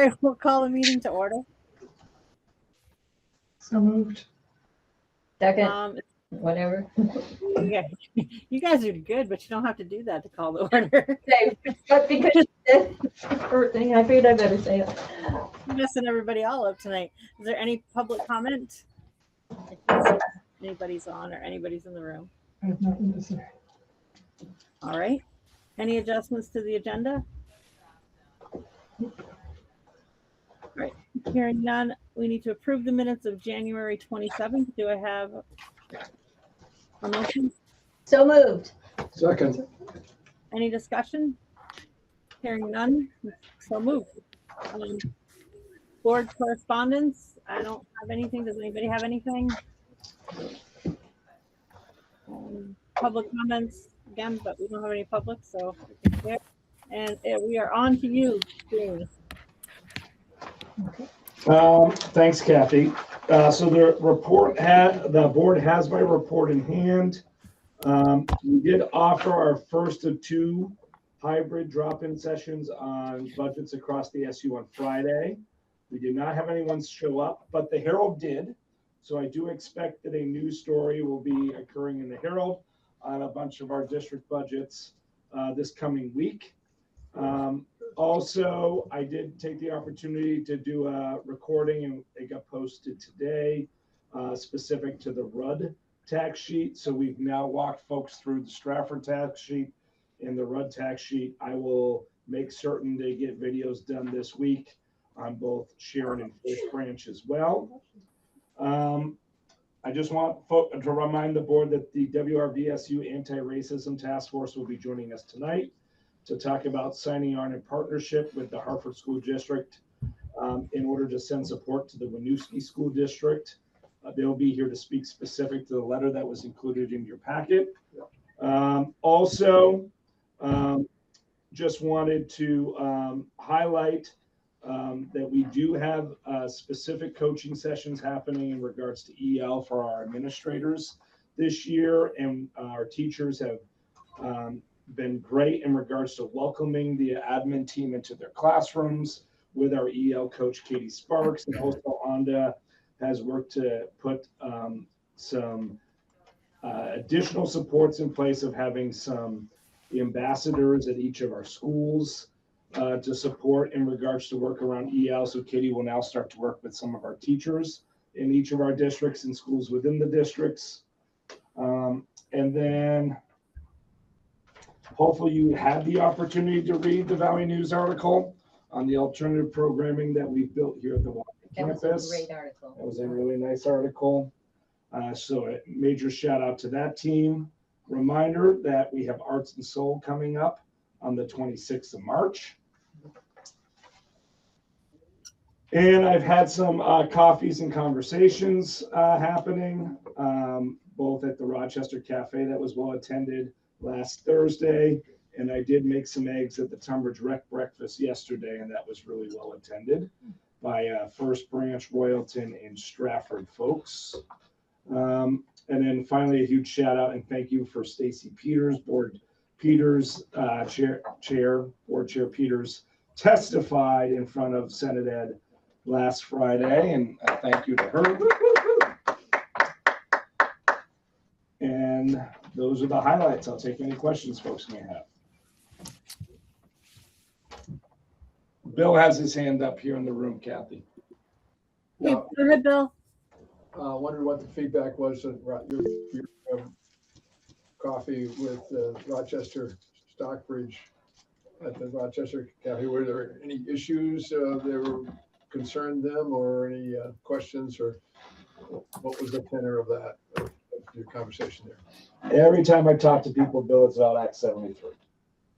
right, we'll call the meeting to order. So moved. Second, whatever. Yeah, you guys are good, but you don't have to do that to call the order. Okay, but because you said the first thing, I figured I better say it. I'm messing everybody all up tonight. Is there any public comment? I can't see if anybody's on or anybody's in the room. I have nothing to say. All right. Any adjustments to the agenda? All right. Hearing none, we need to approve the minutes of January 27th. Do I have a motion? So moved. Second. Any discussion? Hearing none, so moved. Board correspondence, I don't have anything. Does anybody have anything? Public comments again, but we don't have any public, so yeah. And we are on to you, Jamie. Thanks, Kathy. So the board has my report in hand. We did offer our first of 2 hybrid drop-in sessions on budgets across the SU on Friday. We did not have anyone show up, but the Herald did. So I do expect that a news story will be occurring in the Herald on a bunch of our district budgets this coming week. Also, I did take the opportunity to do a recording, and it got posted today, specific to the RUD tax sheet. So we've now walked folks through the Stratford tax sheet and the RUD tax sheet. I will make certain they get videos done this week on both Sharon and First Branch as well. I just want to remind the board that the WVRSU Anti-Racism Task Force will be joining us tonight to talk about signing on in partnership with the Hartford School District in order to send support to the Winooski School District. They'll be here to speak specific to the letter that was included in your packet. Also, just wanted to highlight that we do have specific coaching sessions happening in regards to EL for our administrators this year, and our teachers have been great in regards to welcoming the admin team into their classrooms with our EL coach, Katie Sparks, and also Onda has worked to put some additional supports in place of having some ambassadors at each of our schools to support in regards to work around EL. So Katie will now start to work with some of our teachers in each of our districts and schools within the districts. And then hopefully you had the opportunity to read the Valley News article on the alternative programming that we've built here at the campus. That was a great article. That was a really nice article. So a major shout out to that team. Reminder that we have Arts and Soul coming up on the 26th of March. And I've had some coffees and conversations happening, both at the Rochester Cafe that was well attended last Thursday. And I did make some eggs at the Tunbridge Rec breakfast yesterday, and that was really well attended by First Branch, Royalton, and Stratford folks. And then finally, a huge shout out and thank you for Stacy Peters, Board Chair Peters testified in front of Senate Ed last Friday, and thank you to her. And those are the highlights. I'll take any questions folks may have. Bill has his hand up here in the room, Kathy. Hey, go ahead, Bill. Wondered what the feedback was at your coffee with Rochester Stockbridge at the Rochester Cafe. Were there any issues that were concerned them, or any questions, or what was the tenor of that, of your conversation there? Every time I talk to people, Bill, it's about Act 73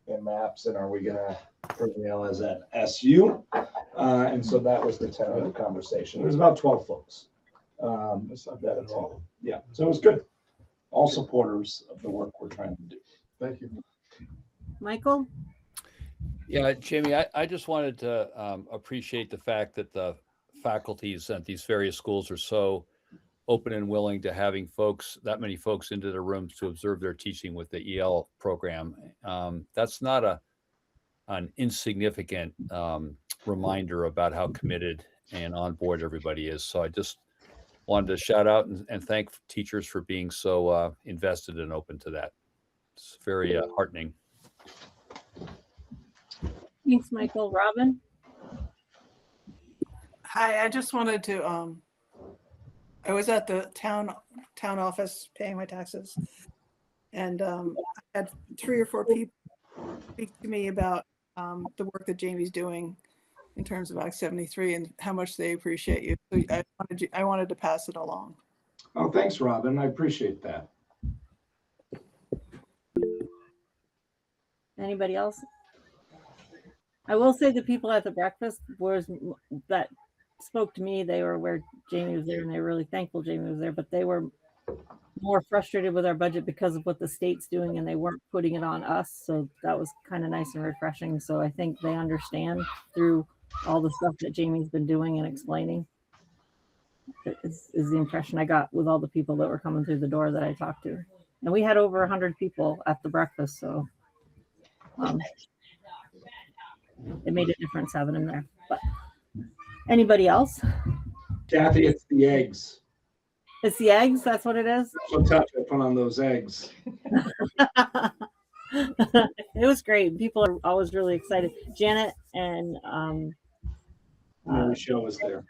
and maps, and are we going to prevail as an SU? And so that was the tenor of the conversation. There's about 12 folks. That's not bad at all. Yeah, so it was good. All supporters of the work we're trying to do. Thank you. Michael? Yeah, Jamie, I just wanted to appreciate the fact that the faculties at these various schools are so open and willing to having that many folks into the rooms to observe their teaching with the EL program. That's not an insignificant reminder about how committed and on board everybody is. So I just wanted to shout out and thank teachers for being so invested and open to that. It's very heartening. Thanks, Michael. Robin? Hi, I just wanted to, I was at the town office paying my taxes. And I had 3 or 4 people speak to me about the work that Jamie's doing in terms of Act 73 and how much they appreciate you. So I wanted to pass it along. Oh, thanks, Robin. I appreciate that. Anybody else? I will say the people at the breakfast that spoke to me, they were aware Jamie was there and they were really thankful Jamie was there, but they were more frustrated with our budget because of what the state's doing and they weren't putting it on us. So that was kind of nice and refreshing. So I think they understand through all the stuff that Jamie's been doing and explaining. Is the impression I got with all the people that were coming through the door that I talked to. And we had over 100 people at the breakfast, so it made a difference having them there. But anybody else? Kathy, it's the eggs. It's the eggs, that's what it is? So tough to put on those eggs. It was great. People are always really excited. Janet and Michelle was there.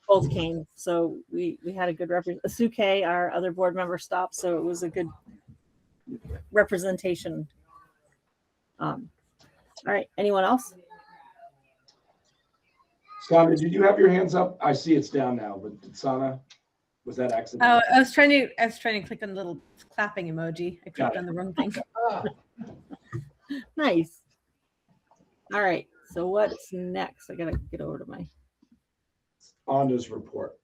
both came, so we had a good representation. Suke, our other board member, stopped, so it was a good representation. All right, anyone else? Sana, did you have your hands up? I see it's down now, but did Sana, was that accident? Oh, I was trying to click on the little clapping emoji. I clicked on the wrong thing. Nice. All right, so what's next? I gotta get over to my Anda's report.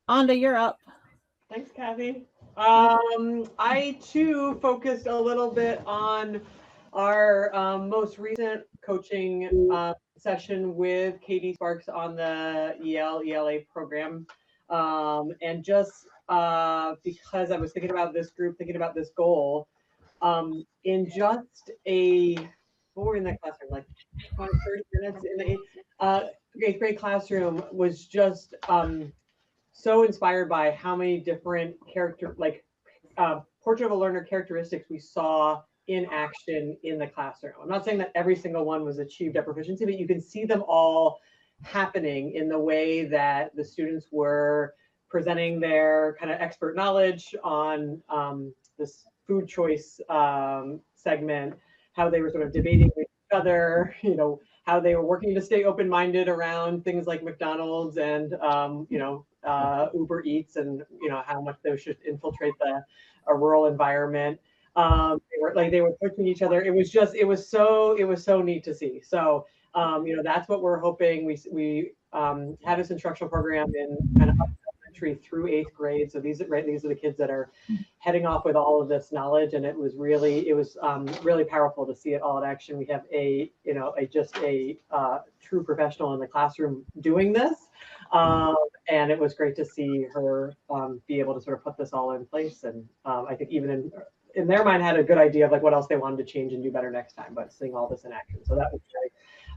Anda, you're up. Thanks, Kathy. I too focused a little bit on our most recent coaching session with Katie Sparks on the ELA program. And just because I was thinking about this group, thinking about this goal, in just what were we in that classroom, like 20, 30 minutes in the 8th grade classroom was just so inspired by how many different portrait of a learner characteristics we saw in action in the classroom. I'm not saying that every single one was achieved at proficiency, but you can see them all happening in the way that the students were presenting their kind of expert knowledge on this food choice segment, how they were sort of debating with each other, how they were working to stay open-minded around things like McDonald's and Uber Eats, and how much those should infiltrate a rural environment. They were pushing each other. It was so neat to see. So that's what we're hoping. We have this instructional program in kind of elementary through 8th grade. So these are the kids that are heading off with all of this knowledge, and it was really powerful to see it all in action. We have a true professional in the classroom doing this, and it was great to see her be able to sort of put this all in place. And I think even in their mind had a good idea of like what else they wanted to change and do better next time, but seeing all this in action. So that was a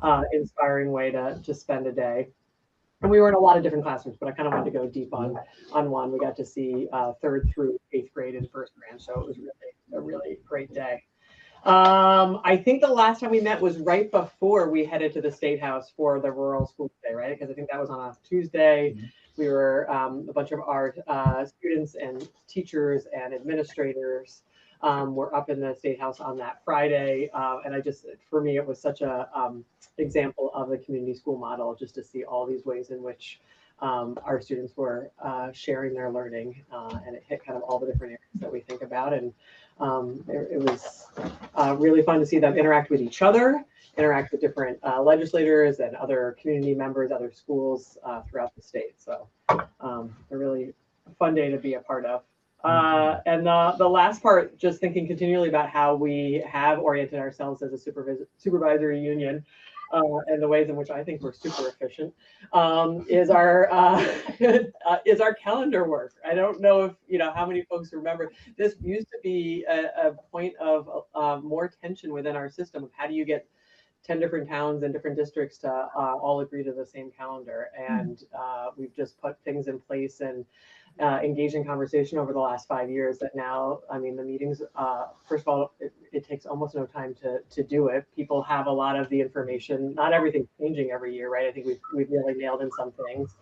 very inspiring way to spend a day. And we were in a lot of different classrooms, but I kind of wanted to go deep on one. We got to see 3rd through 8th grade and first branch. So it was really a really great day. I think the last time we met was right before we headed to the State House for the Rural School Day, right? Because I think that was on a Tuesday. We were a bunch of our students and teachers and administrators were up in the State House on that Friday. And for me, it was such a example of the community school model, just to see all these ways in which our students were sharing their learning, and it hit kind of all the different areas that we think about. And it was really fun to see them interact with each other, interact with different legislators and other community members, other schools throughout the state. So a really fun day to be a part of. And the last part, just thinking continually about how we have oriented ourselves as a supervisory union. and the ways in which I think we're super efficient, is our is our calendar work. I don't know if how many folks remember this used to be a point of more tension within our system of how do you get 10 different towns and different districts to all agree to the same calendar. And we've just put things in place and engaged in conversation over the last 5 years that now, I mean, the meetings, first of all, it takes almost no time to do it. People have a lot of the information, not everything's changing every year, right? I think we've really nailed in some things.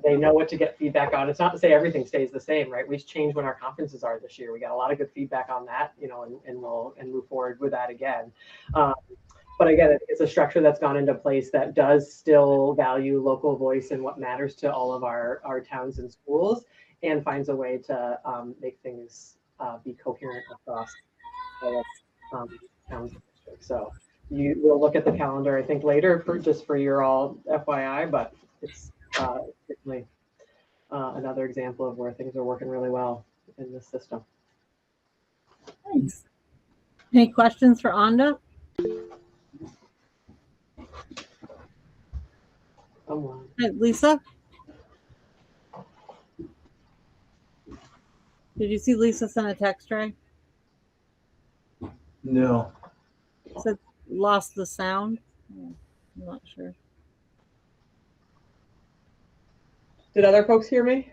They know what to get feedback on. It's not to say everything stays the same, right? We've changed when our conferences are this year. We got a lot of good feedback on that, and we'll move forward with that again. But again, it's a structure that's gone into place that does still value local voice and what matters to all of our towns and schools, and finds a way to make things be coherent across all of towns and districts. So we'll look at the calendar, I think, later for your all FYI, but it's certainly another example of where things are working really well in this system. Thanks. Any questions for Anda? Hey, Lisa? Did you see Lisa send a text, Ray? No. Said lost the sound. I'm not sure. Did other folks hear me?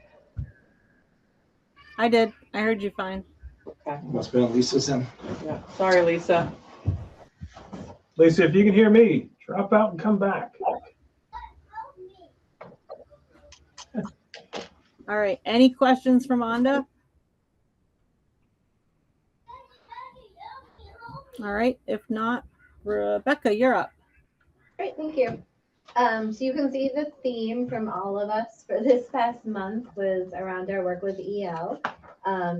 I did. I heard you fine. Okay. Must be on Lisa's end. Yeah. Sorry, Lisa. Lisa, if you can hear me, drop out and come back. All right. Any questions from Anda? All right. If not, Rebecca, you're up. Great, thank you. So you can see the theme from all of us for this past month was around our work with EL.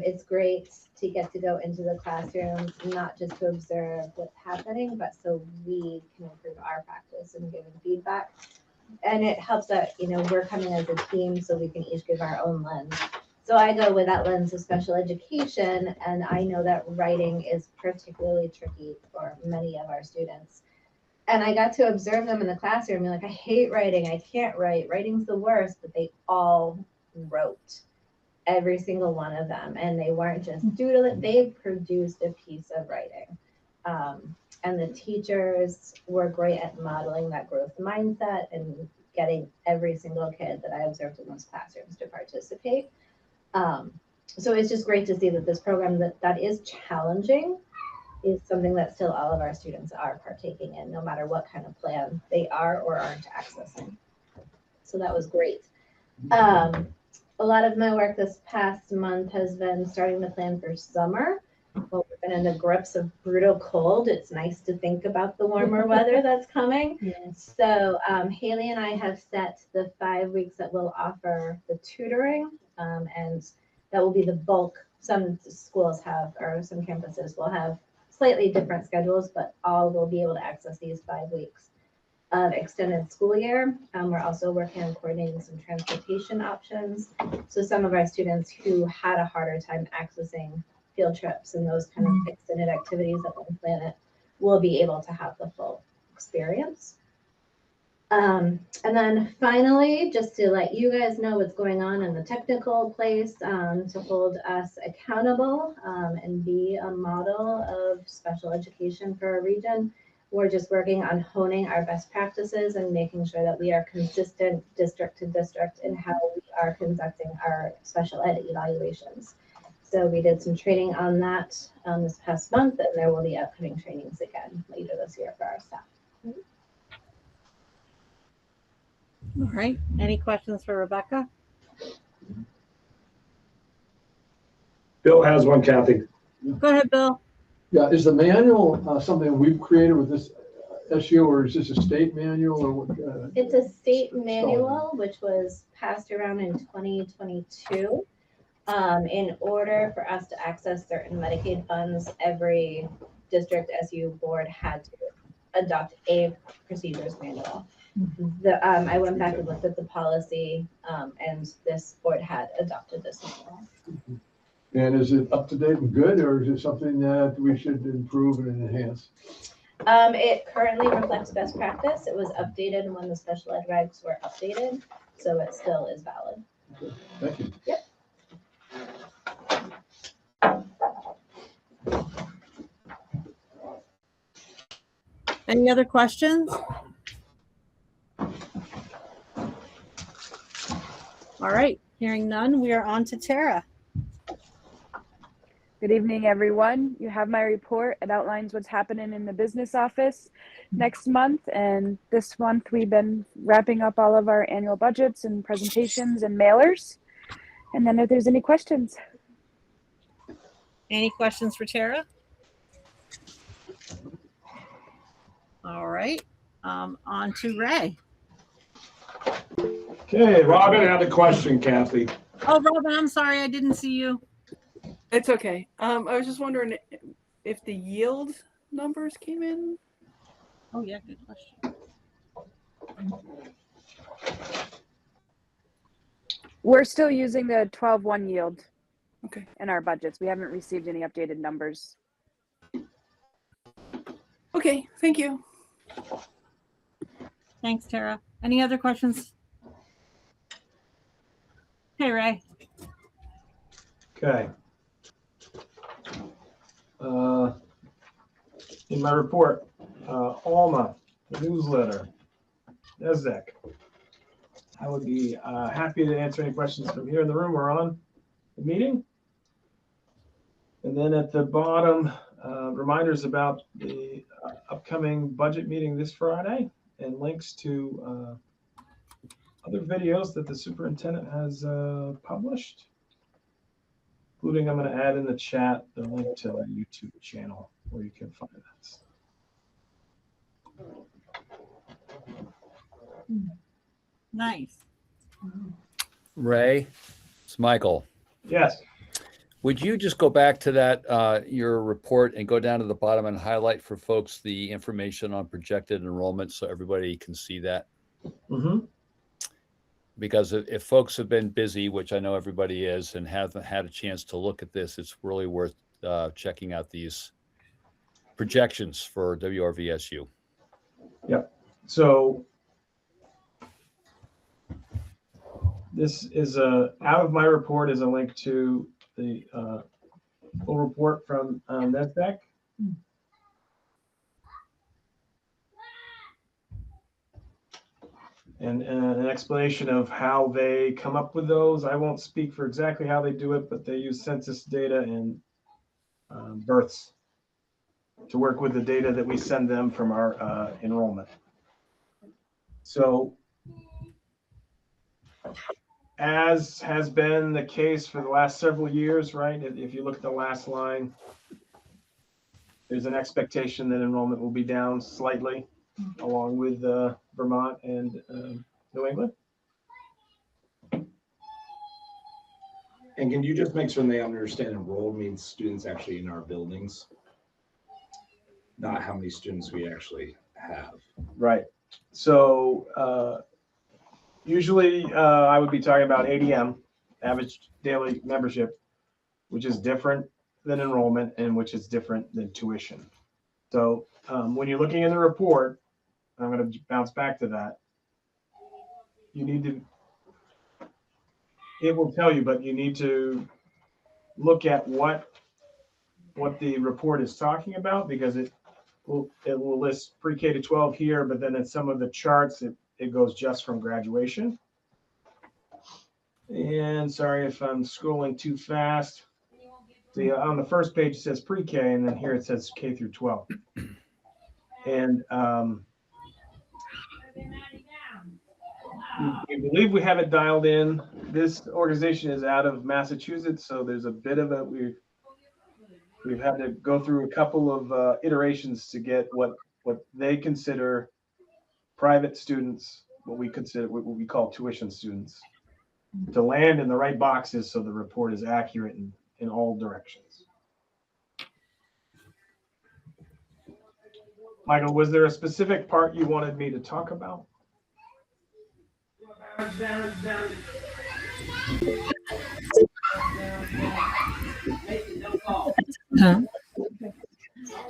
It's great to get to go into the classrooms, not just to observe what's happening, but so we can improve our practice and give feedback. And it helps that, we're coming as a team, so we can each give our own lens. So I go with that lens of special education, and I know that writing is particularly tricky for many of our students. And I got to observe them in the classroom. You're like, I hate writing. I can't write. Writing's the worst. But they all wrote, every single one of them. And they weren't just doodling. They produced a piece of writing. And the teachers were great at modeling that growth mindset and getting every single kid that I observed in those classrooms to participate. So it's just great to see that this program that is challenging is something that still all of our students are partaking in, no matter what kind of plan they are or aren't accessing. So that was great. A lot of my work this past month has been starting to plan for summer. Well, we've been in the grips of brutal cold. It's nice to think about the warmer weather that's coming. Yes. So Haley and I have set the 5 weeks that we'll offer the tutoring, and that will be the bulk. Some schools have, or some campuses will have slightly different schedules, but all will be able to access these 5 weeks of extended school year. We're also working on coordinating some transportation options. So some of our students who had a harder time accessing field trips and those kind of extended activities at One Planet will be able to have the full experience. And then finally, just to let you guys know what's going on in the technical place, to hold us accountable and be a model of special education for our region. We're just working on honing our best practices and making sure that we are consistent district to district in how we are conducting our special ed evaluations. So we did some training on that this past month, and there will be upcoming trainings again later this year for our staff. All right. Any questions for Rebecca? Bill has one, Kathy. Go ahead, Bill. Yeah, is the manual something we've created with this SU, or is this a state manual, or what? It's a state manual, which was passed around in 2022. In order for us to access certain Medicaid funds, every district SU board had to adopt a procedures manual. I went back and looked at the policy, and this board had adopted this manual. And is it up to date and good, or is it something that we should improve and enhance? It currently reflects best practice. It was updated when the special ed regs were updated, so it still is valid. Thank you. Yep. Any other questions? All right, hearing none, we are on to Tara. Good evening, everyone. You have my report. It outlines what's happening in the business office next month. And this month, we've been wrapping up all of our annual budgets and presentations and mailers. And then if there's any questions. Any questions for Tara? All right, on to Ray. Okay, Robin had a question, Kathy. Oh, Robin, I'm sorry, I didn't see you. It's okay. I was just wondering if the yield numbers came in. Oh, yeah, good question. We're still using the 12-1 yield Okay. in our budgets. We haven't received any updated numbers. Okay, thank you. Thanks, Tara. Any other questions? Hey, Ray. Okay. In my report, Alma, the newsletter, NESDEC. I would be happy to answer any questions from here in the room or on the meeting. And then at the bottom, reminders about the upcoming budget meeting this Friday and links to other videos that the superintendent has published, including I'm going to add in the chat the link to the YouTube channel where you can find that. Nice. Ray, it's Michael. Yes. Would you just go back to that, your report, and go down to the bottom and highlight for folks the information on projected enrollment so everybody can see that? Mm-hmm. Because if folks have been busy, which I know everybody is, and haven't had a chance to look at this, it's really worth checking out these projections for WVRSU. Yep. So this is out of my report is a link to the full report from NESDEC. And an explanation of how they come up with those. I won't speak for exactly how they do it, but they use census data and births to work with the data that we send them from our enrollment. So, as has been the case for the last several years, right? If you look at the last line, there's an expectation that enrollment will be down slightly, along with Vermont and New England. And can you just make sure they understand enrolled means students actually in our buildings, not how many students we actually have? Right. So usually I would be talking about ADM, average daily membership, which is different than enrollment and which is different than tuition. So when you're looking in the report, I'm going to bounce back to that. You need to, it will tell you, but you need to look at what the report is talking about, because it will list pre-K to 12 here, but then in some of the charts, it goes just from graduation. And sorry if I'm scrolling too fast. See, on the first page it says pre-K, and then here it says K through 12. And we believe we have it dialed in. This organization is out of Massachusetts, so there's a bit of a, we've had to go through a couple of iterations to get what they consider private students, what we call tuition students, to land in the right boxes so the report is accurate in all directions. Michael, was there a specific part you wanted me to talk about?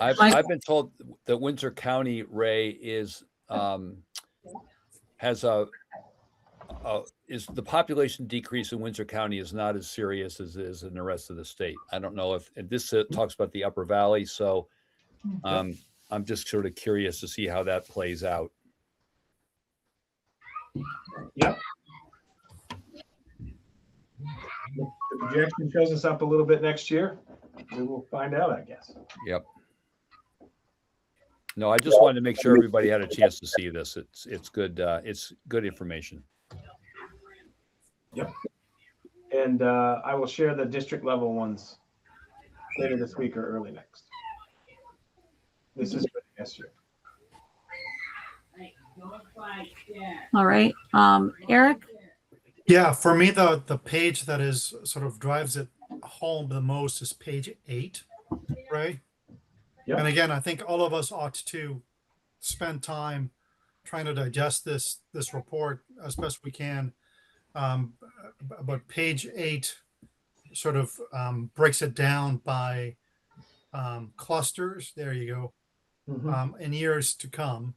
I've been told that Windsor County, Ray, is has is the population decrease in Windsor County is not as serious as it is in the rest of the state. I don't know if and this talks about the Upper Valley, so I'm just sort of curious to see how that plays out. Yep. The projection shows us up a little bit next year. We will find out, I guess. Yep. No, I just wanted to make sure everybody had a chance to see this. It's good. It's good information. Yep. And I will share the district level ones later this week or early next. This is for the SU. All right, Eric? Yeah, for me, the page that is sort of drives it home the most is page 8, right? Yep. And again, I think all of us ought to spend time trying to digest this report as best we can. But page 8 sort of breaks it down by clusters. There you go. In years to come.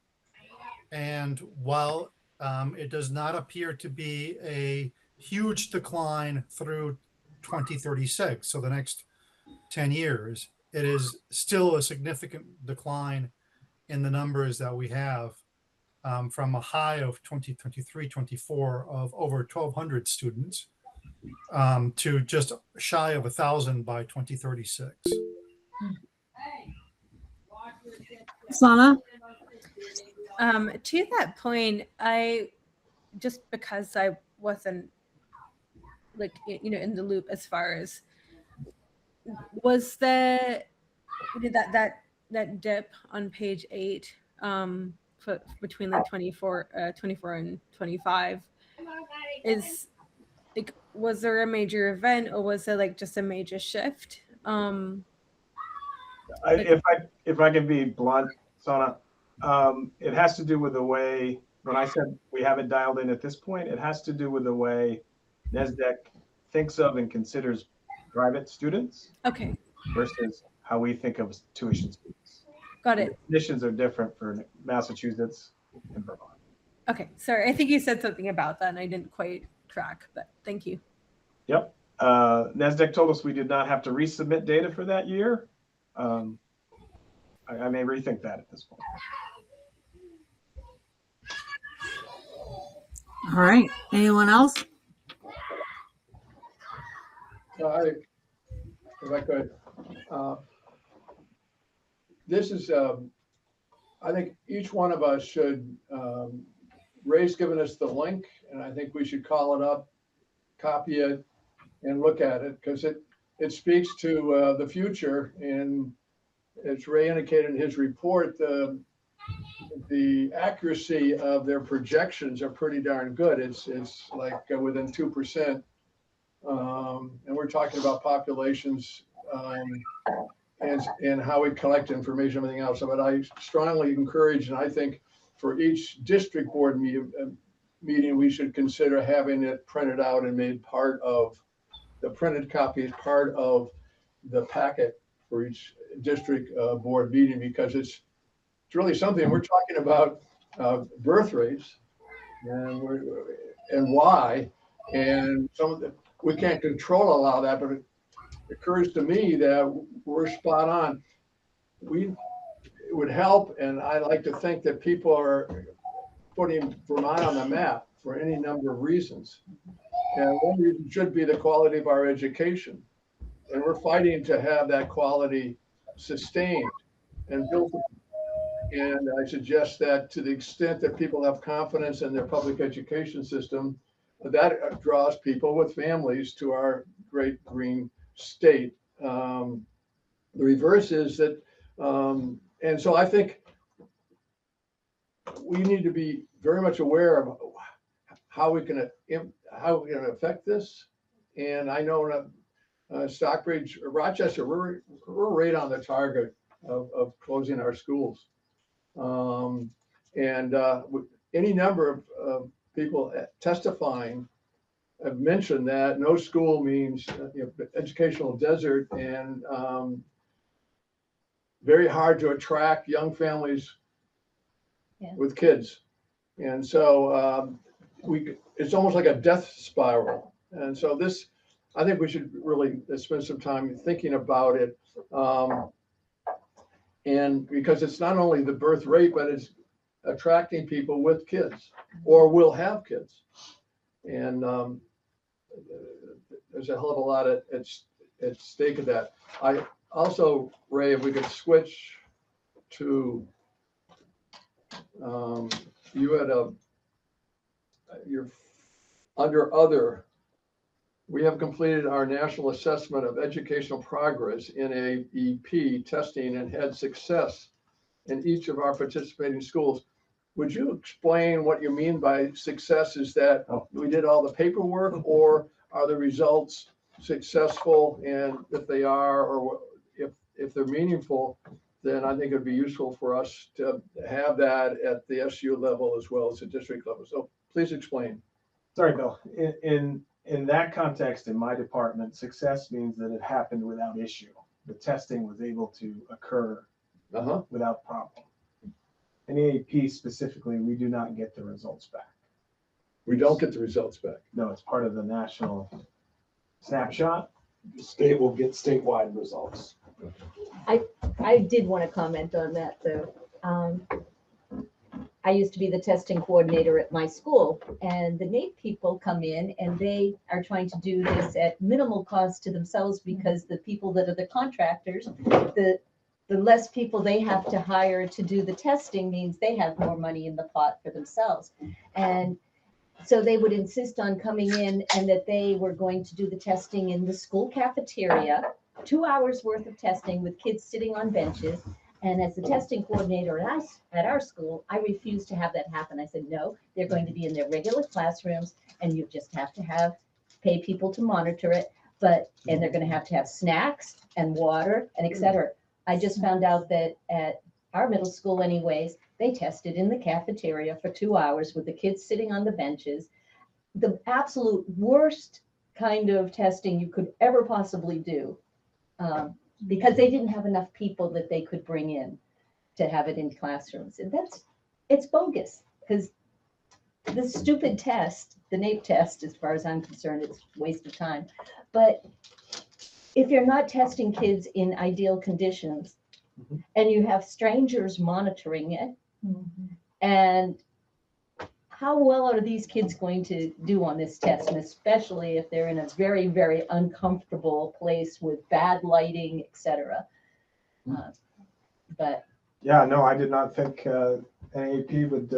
And while it does not appear to be a huge decline through 2036, so the next 10 years, it is still a significant decline in the numbers that we have from a high of 2023-24 of over 1,200 students to just shy of 1,000 by 2036. Sana? To that point, I just because I wasn't like in the loop as far as was that dip on page 8 between like 24 and 25 is like, was there a major event or was it like just a major shift? If I can be blunt, Sana, it has to do with the way, when I said we have it dialed in at this point, it has to do with the way NESDEC thinks of and considers private students. Okay. Versus how we think of tuition students. Got it. The definitions are different for Massachusetts and Vermont. Okay, sorry. I think you said something about that and I didn't quite track, but thank you. Yep. NESDEC told us we did not have to resubmit data for that year. I may rethink that at this point. All right. Anyone else? If I could, this is, I think each one of us should, Ray's given us the link, and I think we should call it up, copy it, and look at it, because it speaks to the future. And as Ray indicated in his report, the accuracy of their projections are pretty darn good. It's like within 2%. And we're talking about populations and how we collect information, everything else. But I strongly encourage, and I think for each district board meeting, we should consider having it printed out and made part of the printed copy as part of the packet for each district board meeting, because it's really something. We're talking about birth rates and why, and some of the, we can't control a lot of that, but it occurs to me that we're spot on. It would help, and I like to think that people are putting Vermont on the map for any number of reasons. And one reason should be the quality of our education. And we're fighting to have that quality sustained and built. And I suggest that to the extent that people have confidence in their public education system, that draws people with families to our great green state. The reverse is that, and so I think we need to be very much aware of how we can affect this. And I know Stockbridge, Rochester, we're right on the target of closing our schools. Any number of people testifying have mentioned that no school means educational desert, and very hard to attract young families Yeah. with kids. And so it's almost like a death spiral. And so this, I think we should really spend some time thinking about it. And because it's not only the birth rate, but it's attracting people with kids or will have kids. And there's a hell of a lot at stake of that. I also, Ray, if we could switch to, you had you're under other, we have completed our national assessment of educational progress in NAEP testing and had success in each of our participating schools. Would you explain what you mean by success? Is that we did all the paperwork, or are the results successful? And if they are, or if they're meaningful, then I think it'd be useful for us to have that at the SU level as well as the district level. So please explain. Sorry, Bill. In that context, in my department, success means that it happened without issue. The testing was able to occur without problem. In AAP specifically, we do not get the results back. We don't get the results back. No, it's part of the national snapshot. The state will get statewide results. I did want to comment on that though. I used to be the testing coordinator at my school, and the NAEP people come in and they are trying to do this at minimal cost to themselves, because the people that are the contractors, the less people they have to hire to do the testing means they have more money in the pot for themselves. And so they would insist on coming in and that they were going to do the testing in the school cafeteria, 2 hours worth of testing with kids sitting on benches. And as the testing coordinator at our school, I refused to have that happen. I said, no, they're going to be in their regular classrooms, and you just have to pay people to monitor it. And they're going to have snacks and water and et cetera. I just found out that at our middle school anyways, they tested in the cafeteria for 2 hours with the kids sitting on the benches. The absolute worst kind of testing you could ever possibly do. Because they didn't have enough people that they could bring in to have it in classrooms. And it's bogus, because the stupid test, the NAEP test, as far as I'm concerned, it's a waste of time. But if you're not testing kids in ideal conditions and you have strangers monitoring it, and how well are these kids going to do on this test? And especially if they're in a very, very uncomfortable place with bad lighting, et cetera. But yeah, no, I did not think NAEP would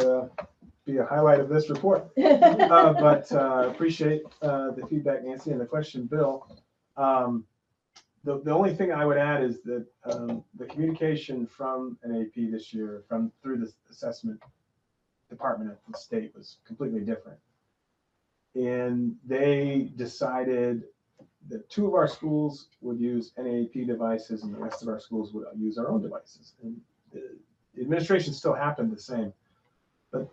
be a highlight of this report. But appreciate the feedback, Nancy, and the question, Bill. The only thing I would add is that the communication from NAEP this year, through the assessment department at the state, was completely different. And they decided that 2 of our schools would use NAEP devices and the rest of our schools would use our own devices. And the administration still happened the same. But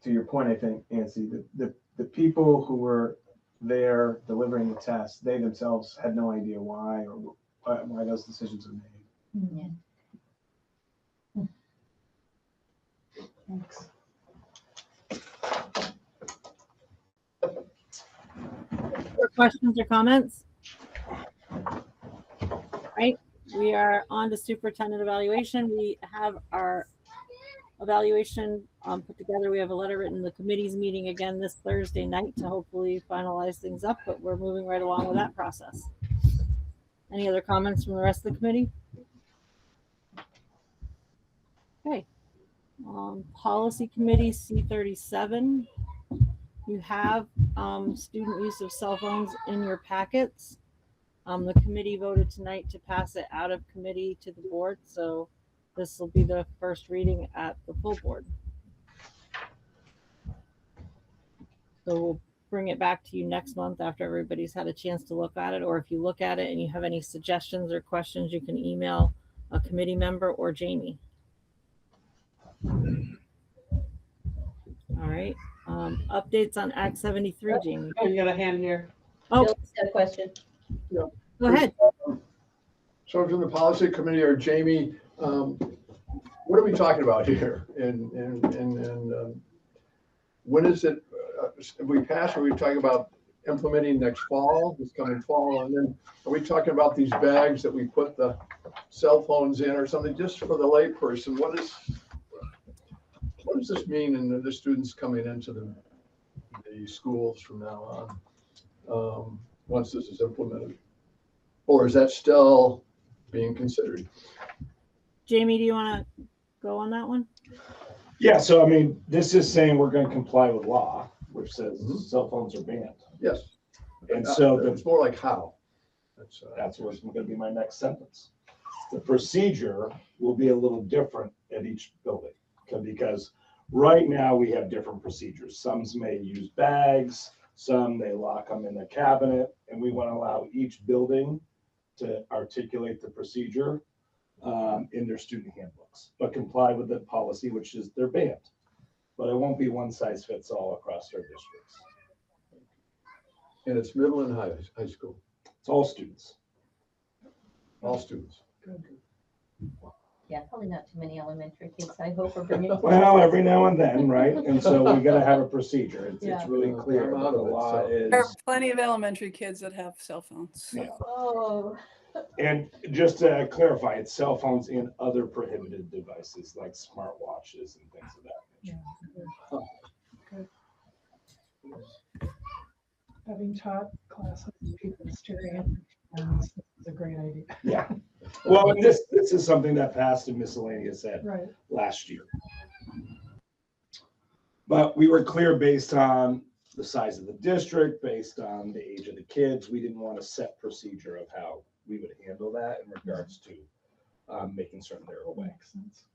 to your point, I think, Nancy, the people who were there delivering the test, they themselves had no idea why those decisions were made. yeah. Thanks. Questions or comments? Right, we are on to superintendent evaluation. We have our evaluation put together. We have a letter written. The committee's meeting again this Thursday night to hopefully finalize things up, but we're moving right along with that process. Any other comments from the rest of the committee? Okay. Policy committee C37. You have student use of cell phones in your packets. The committee voted tonight to pass it out of committee to the board, so this will be the first reading at the full board. So we'll bring it back to you next month after everybody's had a chance to look at it, or if you look at it and you have any suggestions or questions, you can email a committee member or Jamie. All right. Updates on Act 73, Jamie. Oh, you got a hand here. Oh, Bill's got a question. go ahead. So from the policy committee or Jamie, What are we talking about here? And when is it, if we pass, are we talking about implementing next fall, this coming fall? And then are we talking about these bags that we put the cell phones in or something, just for the layperson? What does this mean in the students coming into the schools from now on, once this is implemented? Or is that still being considered? Jamie, do you want to go on that one? Yeah, so I mean, this is saying we're going to comply with law, which says cell phones are banned. Yes. And so it's more like how. That's what's going to be my next sentence. The procedure will be a little different at each building because right now we have different procedures. Some may use bags, some they lock them in the cabinet, and we want to allow each building to articulate the procedure in their student handbooks, but comply with the policy, which is they're banned. But it won't be one size fits all across our districts. And it's middle and high school. It's all students. All students. Yeah, probably not too many elementary kids, I hope, are bringing. Well, every now and then, right? And so we got to have a procedure. It's Yeah. really clear. I'm out The of it, law so. is. There are plenty of elementary kids that have cell phones. Yeah. Oh. And just to clarify, it's cell phones and other prohibited devices like smartwatches and things of that nature. Having taught classes of vegetarian, this is a great idea. Yeah. Well, and this is something that passed in miscellaneous ed Right. last year. But we were clear based on the size of the district, based on the age of the kids. We didn't want a set procedure of how we would handle that in regards to making certain they're away. Makes sense.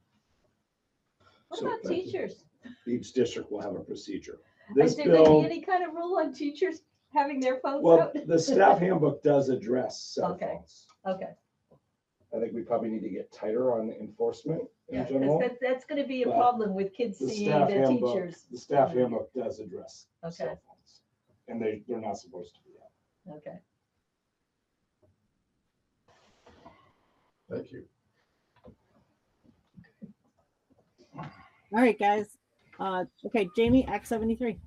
What So about teachers? each district will have a procedure. Is there going to be any kind of rule on teachers having their phones Well, out? the staff handbook does address cell Okay. phones. Okay. I think we probably need to get tighter on enforcement in Yeah, general. that's going to be a but problem with kids The seeing staff the handbook, teachers. the staff handbook does address Okay. cell phones, and they're not supposed to be out. Okay. Thank you. All right, guys. Okay, Jamie, Act 73.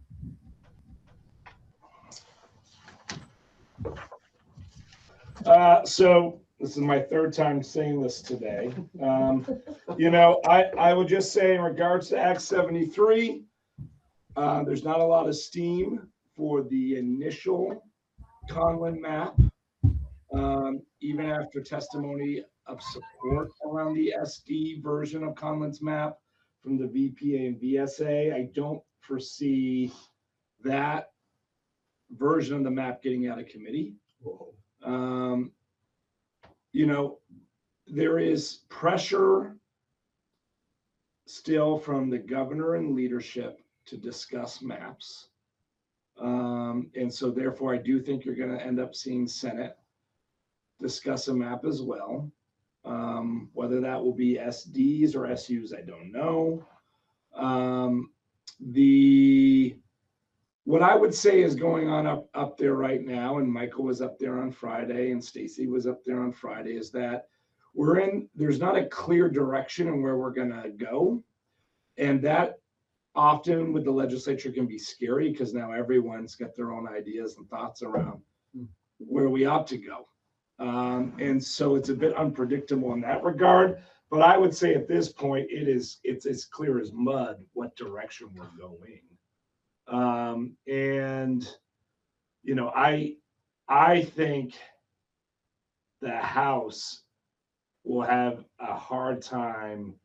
So this is my third time saying this today. I would just say in regards to Act 73, there's not a lot of steam for the initial Conlin map. Even after testimony of support around the SD version of Conlin's map from the VPA and VSA, I don't foresee that version of the map getting out of committee. There is pressure still from the governor and leadership to discuss maps. And so therefore, I do think you're going to end up seeing Senate discuss a map as well. Whether that will be SDs or SUs, I don't know. What I would say is going on up there right now, and Michael was up there on Friday and Stacy was up there on Friday, is that there's not a clear direction in where we're gonna go. And that often with the legislature can be scary because now everyone's got their own ideas and thoughts around where we ought to go. And so it's a bit unpredictable in that regard. But I would say at this point, it's as clear as mud what direction we're going. I think the House will have a hard time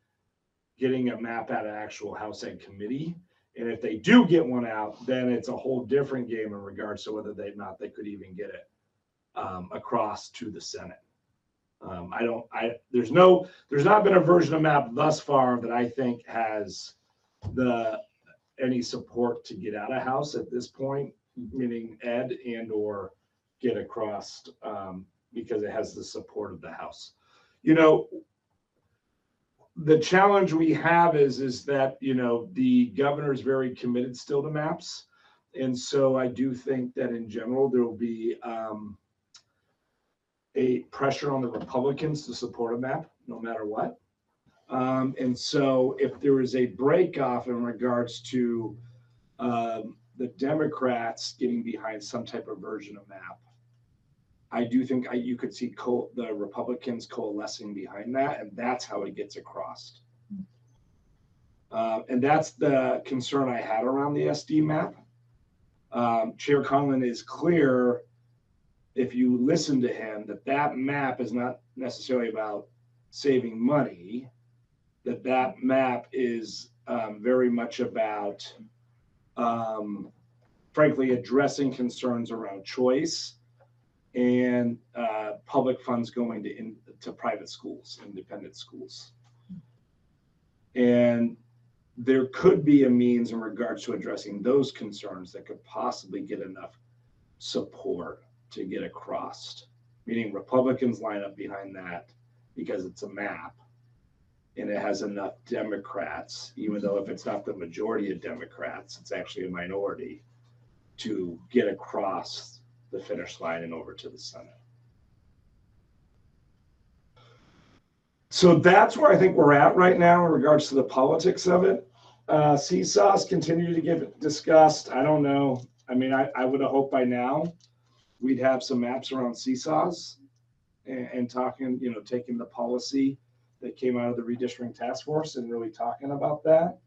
getting a map out of actual House Ed committee. And if they do get one out, then it's a whole different game in regards to whether they could even get it across to the Senate. There's not been a version of map thus far that I think has any support to get out of House at this point, meaning Ed and or get across because it has the support of the House. The challenge we have is that, the governor is very committed still to maps. And so I do think that in general, there will be a pressure on the Republicans to support a map, no matter what. And so if there is a break off in regards to the Democrats getting behind some type of version of MAP, I do think you could see the Republicans coalescing behind that, and that's how it gets across. And that's the concern I had around the SD map. Chair Conlon is clear, if you listen to him, that map is not necessarily about saving money, that map is very much about, frankly, addressing concerns around choice and public funds going to private schools, independent schools. And there could be a means in regards to addressing those concerns that could possibly get enough support to get across, meaning Republicans line up behind that because it's a map and it has enough Democrats, even though if it's not the majority of Democrats, it's actually a minority, to get across the finish line and over to the Senate. So that's where I think we're at right now in regards to the politics of it. Seesaws continue to get discussed. I don't know. I mean, I would have hoped by now we'd have some maps around seesaws and talking, taking the policy that came out of the redistricting task force and really talking about that.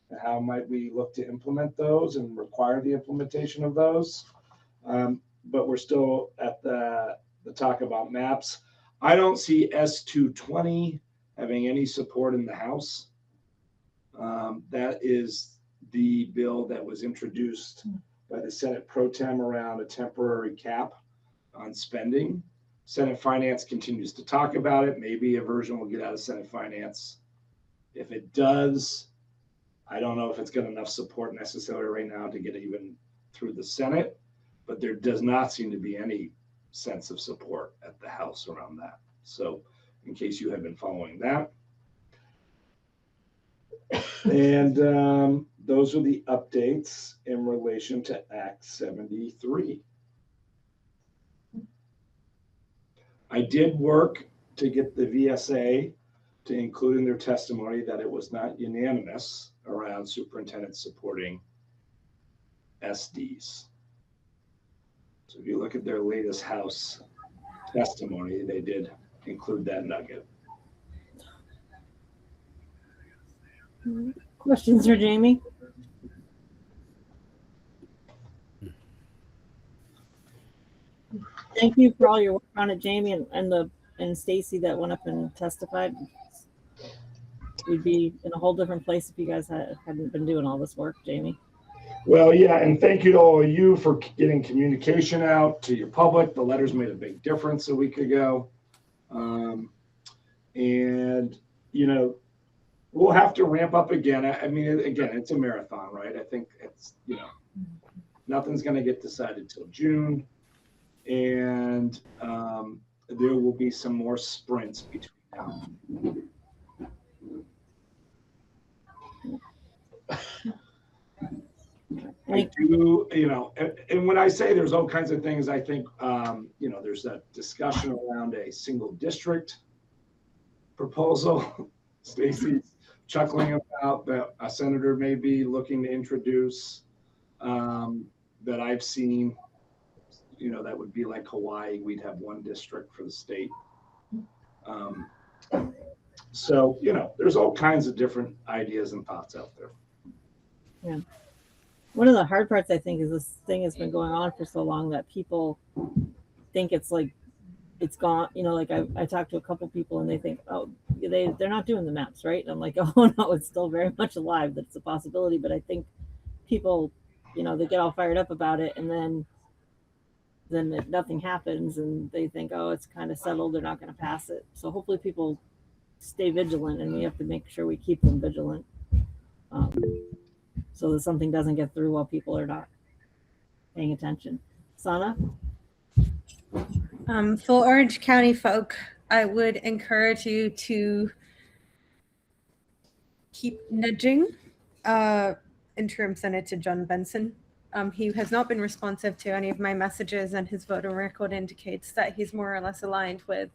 And how might we look to implement those and require the implementation of those? But we're still at the talk about maps. I don't see S220 having any support in the House. That is the bill that was introduced by the Senate Pro Tem around a temporary cap on spending. Senate Finance continues to talk about it. Maybe a version will get out of Senate Finance. If it does, I don't know if it's got enough support necessarily right now to get it even through the Senate, but there does not seem to be any sense of support at the House around that. So in case you have been following that. And those are the updates in relation to Act 73. I did work to get the VSA to include in their testimony that it was not unanimous around superintendents supporting SDs. So if you look at their latest House testimony, they did include that nugget. Questions for Jamie? Thank you for all your work on it, Jamie, and Stacy that went up and testified. We'd be in a whole different place if you guys hadn't been doing all this work, Jamie. Well, yeah, and thank you to all of you for getting communication out to your public. The letters made a big difference a week ago. And, we'll have to ramp up again. I mean, again, it's a marathon, right? I think it's, nothing's going to get decided till June. And there will be some more sprints between now. I do, and when I say there's all kinds of things, I think, there's that discussion around a single district proposal. Stacy's chuckling about that a senator may be looking to introduce that I've seen, that would be like Hawaii. We'd have one district for the state. So, there's all kinds of different ideas and thoughts out there. Yeah. One of the hard parts, I think, is this thing has been going on for so long that people think it's like it's gone. Like I talked to a couple people and they think, oh, they're not doing the maps, right? And I'm like, oh no, it's still very much alive. That it's a possibility. But I think people, they get all fired up about it, and then nothing happens, and they think, oh, it's kind of settled. They're not going to pass it. So hopefully people stay vigilant, and we have to make sure we keep them vigilant. So that something doesn't get through while people are not paying attention. Sana? For Orange County folk, I would encourage you to keep nudging interim Senator John Benson. He has not been responsive to any of my messages, and his voter record indicates that he's more or less aligned with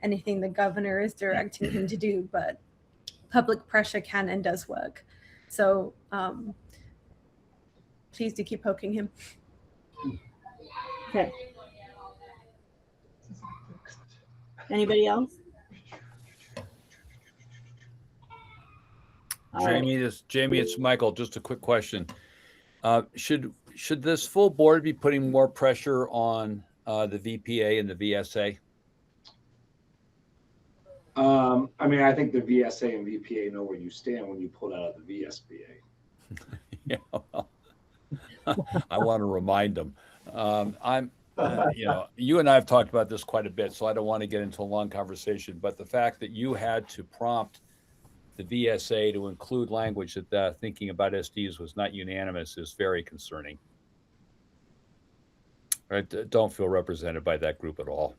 anything the governor is directing him to do. But public pressure can and does work. So please do keep poking him. Okay. Anybody else? All right. Jamie, it's Michael. Just a quick question. Should this full board be putting more pressure on the VPA and the VSA? I mean, I think the VSA and VPA know where you stand when you pull out of the VSBA. Yeah, well, I want to remind them. You and I have talked about this quite a bit, so I don't want to get into a long conversation. But the fact that you had to prompt the VSA to include language that thinking about SDs was not unanimous is very concerning. I don't feel represented by that group at all.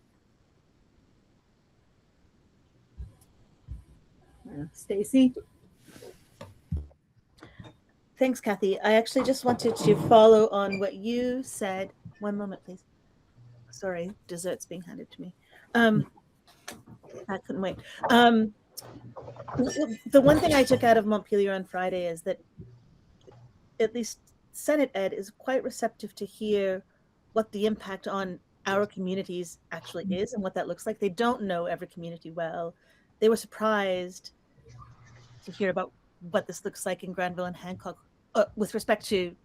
Stacy? Thanks, Kathy. I actually just wanted to follow on what you said. One moment, please. Sorry, dessert's being handed to me. I couldn't wait. The one thing I took out of Montpelier on Friday is that at least Senate Ed is quite receptive to hear what the impact on our communities actually is and what that looks like. They don't know every community well. They were surprised to hear about what this looks like in Granville and Hancock with respect to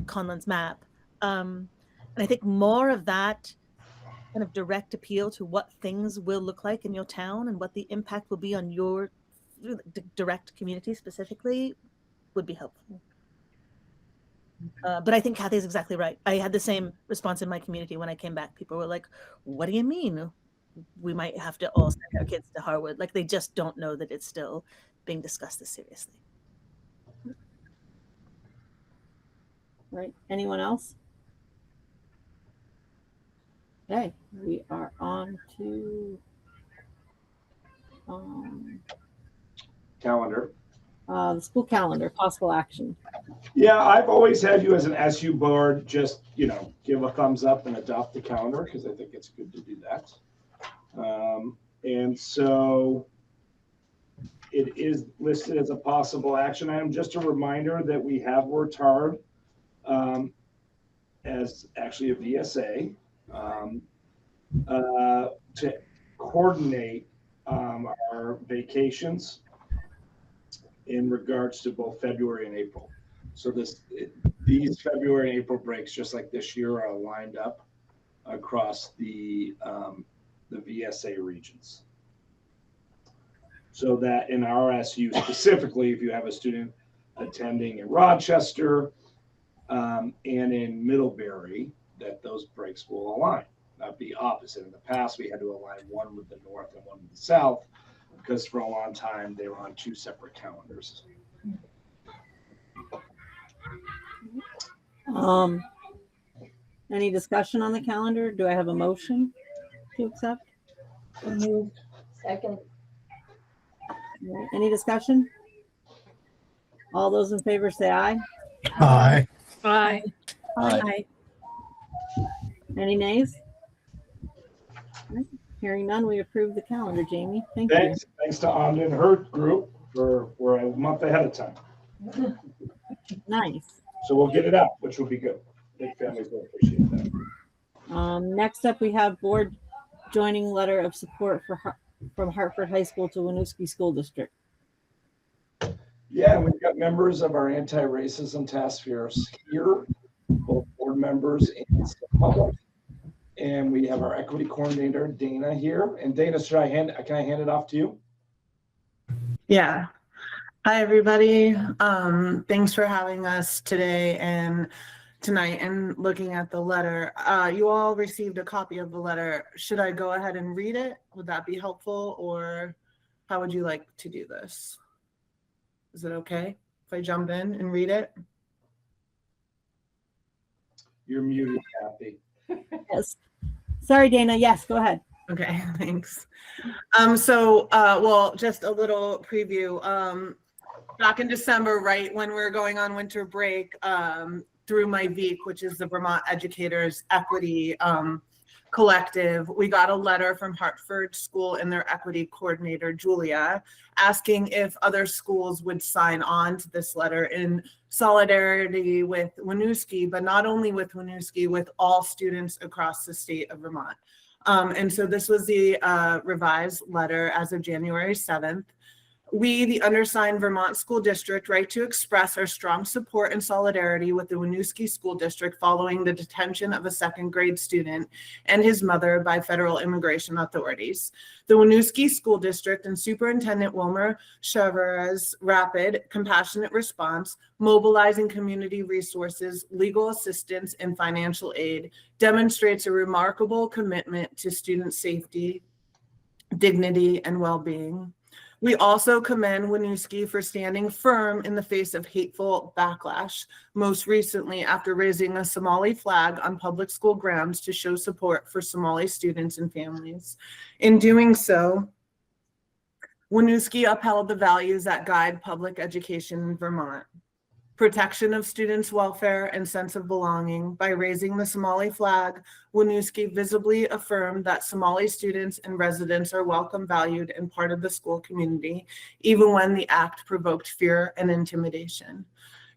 Conlon's map. And I think more of that kind of direct appeal to what things will look like in your town and what the impact will be on your direct community specifically would be helpful. But I think Kathy is exactly right. I had the same response in my community when I came back. People were like, what do you mean? We might have to all send our kids to Harwood. Like they just don't know that it's still being discussed this seriously. Right. Anyone else? Okay, we are on to Calendar. The school calendar, possible action. Yeah, I've always had you as an SU board, just, give a thumbs up and adopt the calendar because I think it's good to do that. And so it is listed as a possible action item. Just a reminder that we have worked hard as actually a VSA to coordinate our vacations in regards to both February and April. So these February and April breaks, just like this year, are lined up across the VSA regions. So that in RSU specifically, if you have a student attending in Rochester and in Middlebury, that those breaks will align, not be opposite. In the past, we had to align one with the north and one with the south because for a long time they were on two separate calendars. Any discussion on the calendar? Do I have a motion to accept? Second. Any discussion? All those in favor say aye. Aye. Aye. Aye. Any nays? Right. Hearing none, we approve the calendar, Jamie. Thank you. Thanks to Amda and her group we're a month ahead of time. Nice. So we'll get it out, which will be good. Big families will appreciate that. Next up, we have board joining letter of support from Hartford High School to Winooski School District. Yeah, we've got members of our anti-racism task force here, both board members and the public. And we have our equity coordinator, Dana, here. And Dana, can I hand it off to you? Yeah. Hi, everybody. Thanks for having us today and tonight and looking at the letter. You all received a copy of the letter. Should I go ahead and read it? Would that be helpful, or how would you like to do this? Is it okay if I jump in and read it? You're muted, Kathy. Yes. Sorry, Dana. Yes, go ahead. Okay, thanks. Well, just a little preview. Back in December, right when we were going on winter break, through my VEEC, which is the Vermont Educators Equity collective, we got a letter from Hartford School and their equity coordinator, Julia, asking if other schools would sign on to this letter in solidarity with Winooski, but not only with Winooski, with all students across the state of Vermont. And so this was the revised letter as of January 7th. We, the undersigned Vermont School District, write to express our strong support and solidarity with the Winooski School District following the detention of a second grade student and his mother by federal immigration authorities. The Winooski School District and Superintendent Wilmer Chever's rapid, compassionate response, mobilizing community resources, legal assistance, and financial aid demonstrates a remarkable commitment to student safety, dignity, and well-being. We also commend Winooski for standing firm in the face of hateful backlash, most recently after raising a Somali flag on public school grounds to show support for Somali students and families. In doing so, Winooski upheld the values that guide public education in Vermont. Protection of students' welfare and sense of belonging. By raising the Somali flag, Winooski visibly affirmed that Somali students and residents are welcome, valued, and part of the school community, even when the act provoked fear and intimidation.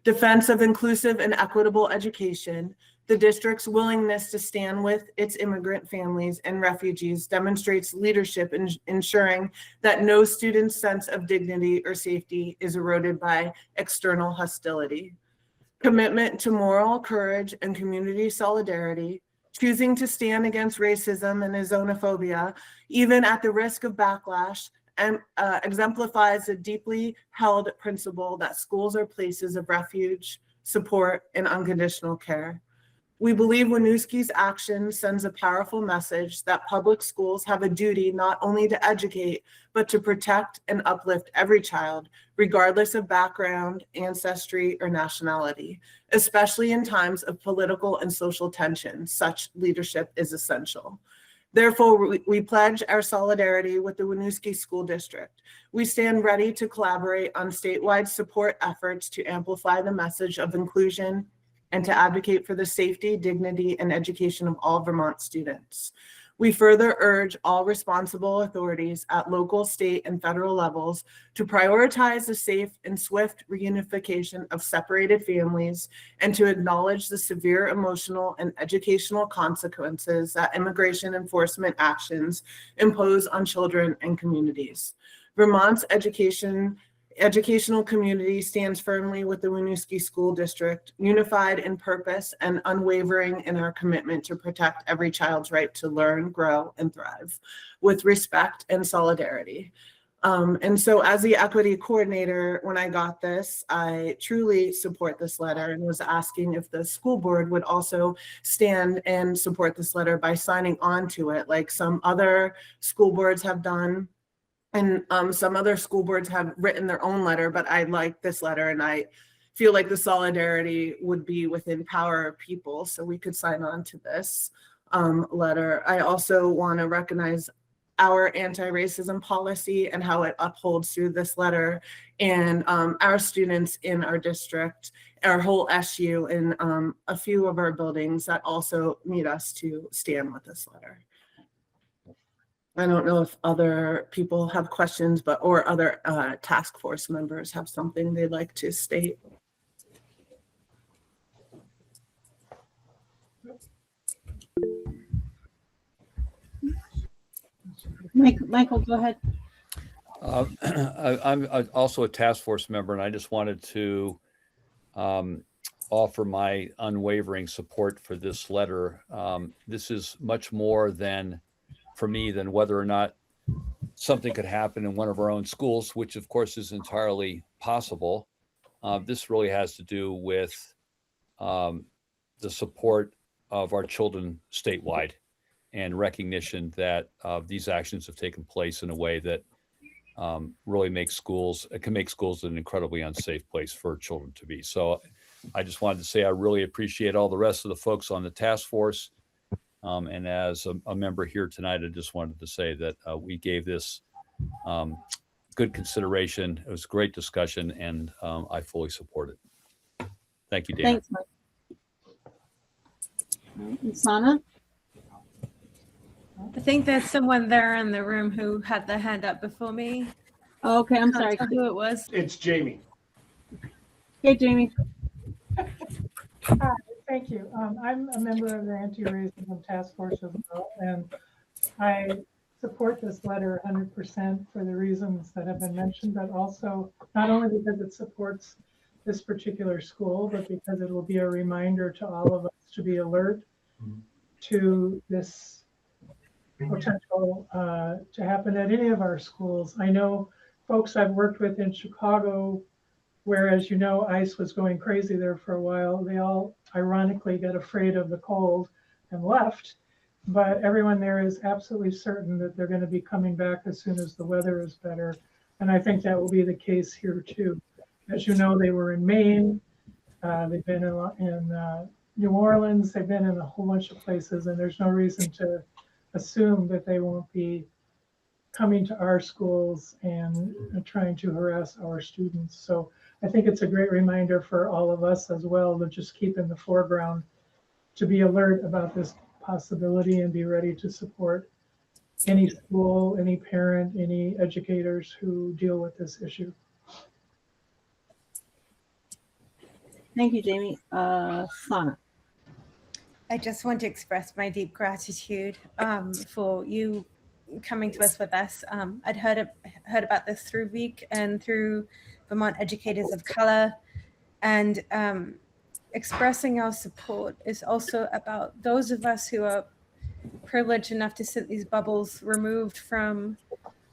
Defense of inclusive and equitable education. The district's willingness to stand with its immigrant families and refugees demonstrates leadership in ensuring that no student's sense of dignity or safety is eroded by external hostility. Commitment to moral courage and community solidarity, choosing to stand against racism and xenophobia, even at the risk of backlash, and exemplifies a deeply held principle that schools are places of refuge, support, and unconditional care. We believe Winooski's action sends a powerful message that public schools have a duty not only to educate, but to protect and uplift every child, regardless of background, ancestry, or nationality. Especially in times of political and social tension, such leadership is essential. Therefore, we pledge our solidarity with the Winooski School District. We stand ready to collaborate on statewide support efforts to amplify the message of inclusion and to advocate for the safety, dignity, and education of all Vermont students. We further urge all responsible authorities at local, state, and federal levels to prioritize the safe and swift reunification of separated families and to acknowledge the severe emotional and educational consequences that immigration enforcement actions impose on children and communities. Vermont's educational community stands firmly with the Winooski School District, unified in purpose and unwavering in our commitment to protect every child's right to learn, grow, and thrive with respect and solidarity. And so as the equity coordinator, when I got this, I truly support this letter and was asking if the school board would also stand and support this letter by signing on to it, like some other school boards have done. And some other school boards have written their own letter, but I like this letter and I feel like the solidarity would be within power of people. So we could sign on to this letter. I also want to recognize our anti-racism policy and how it upholds through this letter, and our students in our district, our whole SU, and a few of our buildings that also need us to stand with this letter. I don't know if other people have questions, or other task force members have something they'd like to state. Michael, go ahead. I'm also a task force member, and I just wanted to offer my unwavering support for this letter. This is much more for me than whether or not something could happen in one of our own schools, which of course is entirely possible. This really has to do with the support of our children statewide and recognition that these actions have taken place in a way that really can make schools an incredibly unsafe place for children to be. So I just wanted to say I really appreciate all the rest of the folks on the task force. And as a member here tonight, I just wanted to say that we gave this good consideration. It was a great discussion, and I fully support it. Thank you, Dana. Thanks, Mike. Sana? I think there's someone there in the room who had their hand up before me. Okay, I'm Can't sorry. tell who it was. It's Jamie. Hey, Jamie. Hi, thank you. I'm a member of the Anti-Racism Task Force as well, and I support this letter 100% for the reasons that have been mentioned, but also not only because it supports this particular school, but because it will be a reminder to all of us to be alert to this potential to happen at any of our schools. I know folks I've worked with in Chicago, whereas you know ICE was going crazy there for a while, they all ironically got afraid of the cold and left. But everyone there is absolutely certain that they're going to be coming back as soon as the weather is better. And I think that will be the case here too. As you know, they were in Maine, they've been in New Orleans, they've been in a whole bunch of places, and there's no reason to assume that they won't be coming to our schools and trying to harass our students. So I think it's a great reminder for all of us as well to just keep in the foreground, to be alert about this possibility and be ready to support any school, any parent, any educators who deal with this issue. Thank you, Jamie. Sana. I just want to express my deep gratitude for you coming to us with us. I'd heard about this through VEEK and through Vermont Educators of Color, and expressing our support is also about those of us who are privileged enough to sit in these bubbles, removed from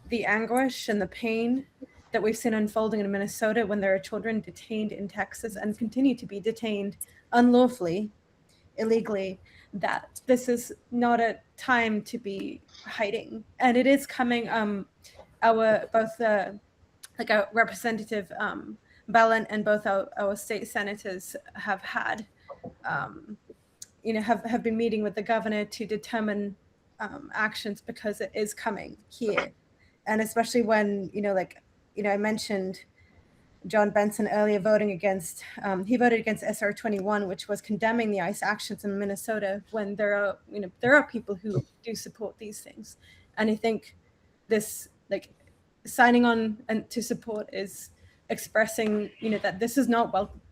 the anguish and the pain that we've seen unfolding in Minnesota when there are children detained in Texas and continue to be detained unlawfully, illegally, that this is not a time to be hiding. And it is coming. Our representative Ballin and both our state senators have had have been meeting with the governor to determine actions, because it is coming here. And especially when I mentioned John Benson earlier voting against, he voted against SR 21, which was condemning the ICE actions in Minnesota, when there are people who do support these things. And I think this, signing on and to support is expressing, that this is not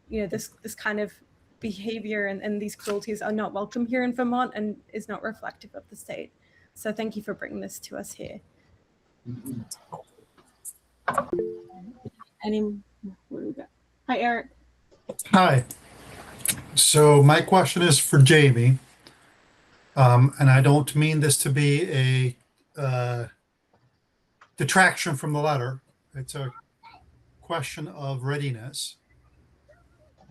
this kind of behavior and these cruelties are not welcome here in Vermont and is not reflective of the state. So thank you for bringing this to us here. What do we got? Hi, Eric. Hi. So my question is for Jamie, and I don't mean this to be a detraction from the letter. It's a question of readiness,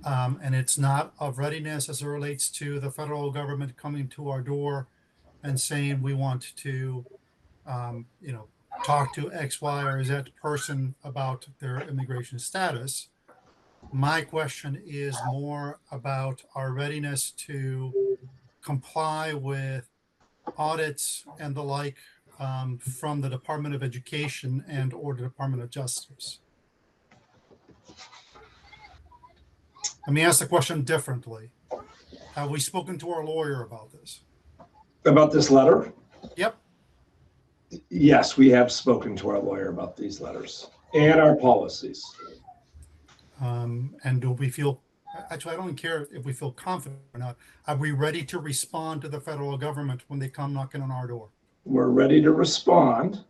and it's not of readiness as it relates to the federal government coming to our door and saying we want to, talk to X, Y, or Z person about their immigration status. My question is more about our readiness to comply with audits and the like from the Department of Education and or the Department of Justice. Let me ask the question differently. Have we spoken to our lawyer about this? About this letter? Yep. Yes, we have spoken to our lawyer about these letters and our policies. And do we feel, actually, I don't care if we feel confident or not. Are we ready to respond to the federal government when they come knocking on our door? We're ready to respond,